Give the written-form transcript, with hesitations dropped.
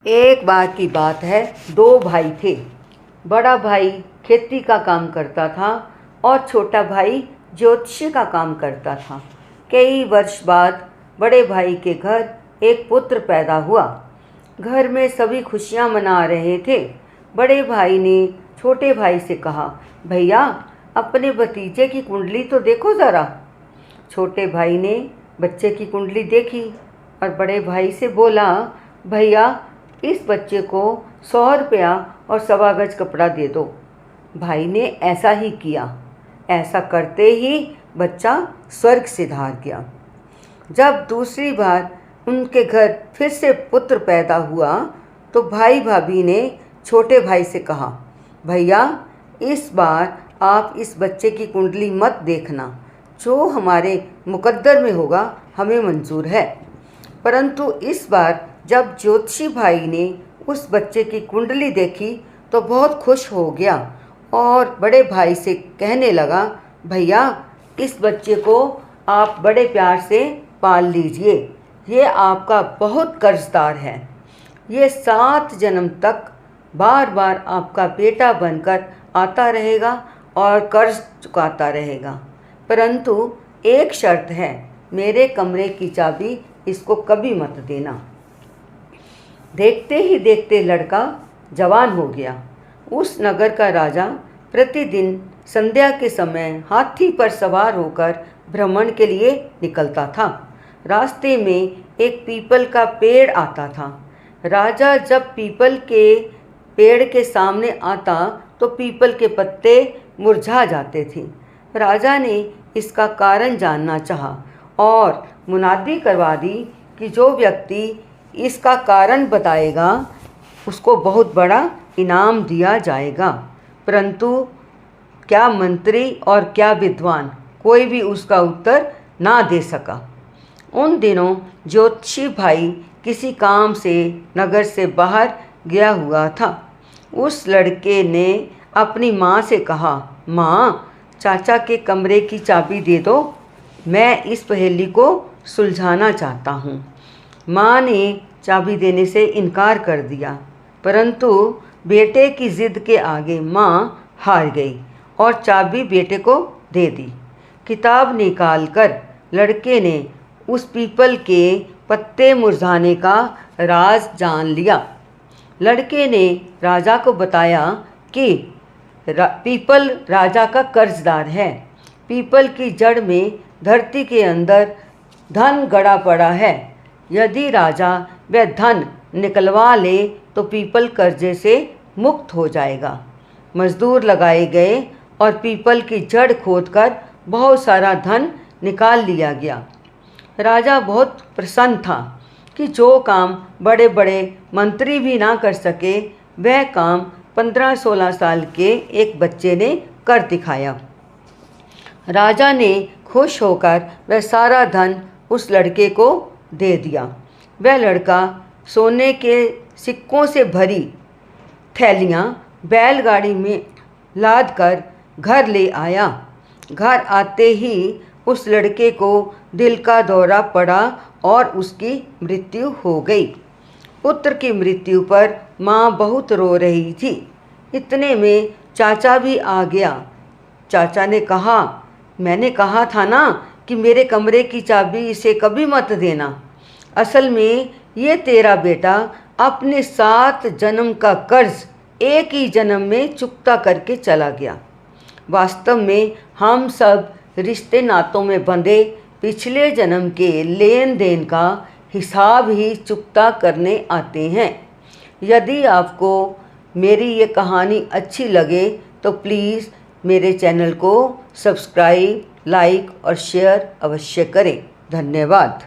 एक बार की बात है, दो भाई थे। बड़ा भाई खेती का काम करता था और छोटा भाई ज्योतिषी का काम करता था। कई वर्ष बाद बड़े भाई के घर एक पुत्र पैदा हुआ। घर में सभी खुशियां मना रहे थे। बड़े भाई ने छोटे भाई से कहा, भैया अपने भतीजे की कुंडली तो देखो ज़रा। छोटे भाई ने बच्चे की कुंडली देखी और बड़े भाई से बोला, भैया इस बच्चे को 100 रुपया और 1.25 गज कपड़ा दे दो। भाई ने ऐसा ही किया। ऐसा करते ही बच्चा स्वर्ग से धार गया। जब दूसरी बार उनके घर फिर से पुत्र पैदा हुआ तो भाई भाभी ने छोटे भाई से कहा, भैया इस बार आप इस बच्चे की कुंडली मत देखना, जो हमारे मुकद्दर में होगा हमें मंजूर है। परंतु इस बार जब ज्योतिषी भाई ने उस बच्चे की कुंडली देखी तो बहुत खुश हो गया और बड़े भाई से कहने लगा, भैया इस बच्चे को आप बड़े प्यार से पाल लीजिए, ये आपका बहुत कर्जदार है। ये 7 जन्म तक बार बार आपका बेटा बनकर आता रहेगा और कर्ज चुकाता रहेगा। परंतु एक शर्त है, मेरे कमरे की चाबी इसको कभी मत देना। देखते ही देखते लड़का जवान हो गया। उस नगर का राजा प्रतिदिन संध्या के समय हाथी पर सवार होकर भ्रमण के लिए निकलता था। रास्ते में एक पीपल का पेड़ आता था। राजा जब पीपल के पेड़ के सामने आता तो पीपल के पत्ते मुरझा जाते थे। राजा ने इसका कारण जानना चाहा और मुनादी करवा दी कि जो व्यक्ति इसका कारण बताएगा उसको बहुत बड़ा इनाम दिया जाएगा। परंतु क्या मंत्री और क्या विद्वान, कोई भी उसका उत्तर ना दे सका। उन दिनों ज्योतिषी भाई किसी काम से नगर से बाहर गया हुआ था। उस लड़के ने अपनी माँ से कहा, माँ चाचा के कमरे की चाबी दे दो, मैं इस पहेली को सुलझाना चाहता हूँ। माँ ने चाबी देने से इनकार कर दिया, परंतु बेटे की ज़िद के आगे माँ हार गई और चाबी बेटे को दे दी। किताब निकालकर लड़के ने उस पीपल के पत्ते मुरझाने का राज जान लिया। लड़के ने राजा को बताया कि पीपल राजा का कर्जदार है। पीपल की जड़ में धरती के अंदर धन गड़ा पड़ा है। यदि राजा वह धन निकलवा ले तो पीपल कर्जे से मुक्त हो जाएगा। मजदूर लगाए गए और पीपल की जड़ खोदकर बहुत सारा धन निकाल लिया गया। राजा बहुत प्रसन्न था कि जो काम बड़े बड़े मंत्री भी ना कर सके, वह काम 15-16 साल के एक बच्चे ने कर दिखाया। राजा ने खुश होकर वह सारा धन उस लड़के को दे दिया। वह लड़का सोने के सिक्कों से भरी थैलियाँ बैलगाड़ी में लाद कर घर ले आया। घर आते ही उस लड़के को दिल का दौरा पड़ा और उसकी मृत्यु हो गई। पुत्र की मृत्यु पर माँ बहुत रो रही थी। इतने में चाचा भी आ गया। चाचा ने कहा, मैंने कहा था ना कि मेरे कमरे की चाबी इसे कभी मत देना। असल में ये तेरा बेटा अपने 7 जन्म का कर्ज एक ही जन्म में चुकता करके चला गया। वास्तव में हम सब रिश्ते नातों में बंधे पिछले जन्म के लेन देन का हिसाब ही चुकता करने आते हैं। यदि आपको मेरी ये कहानी अच्छी लगे तो प्लीज़ मेरे चैनल को सब्सक्राइब, लाइक और शेयर अवश्य करें। धन्यवाद।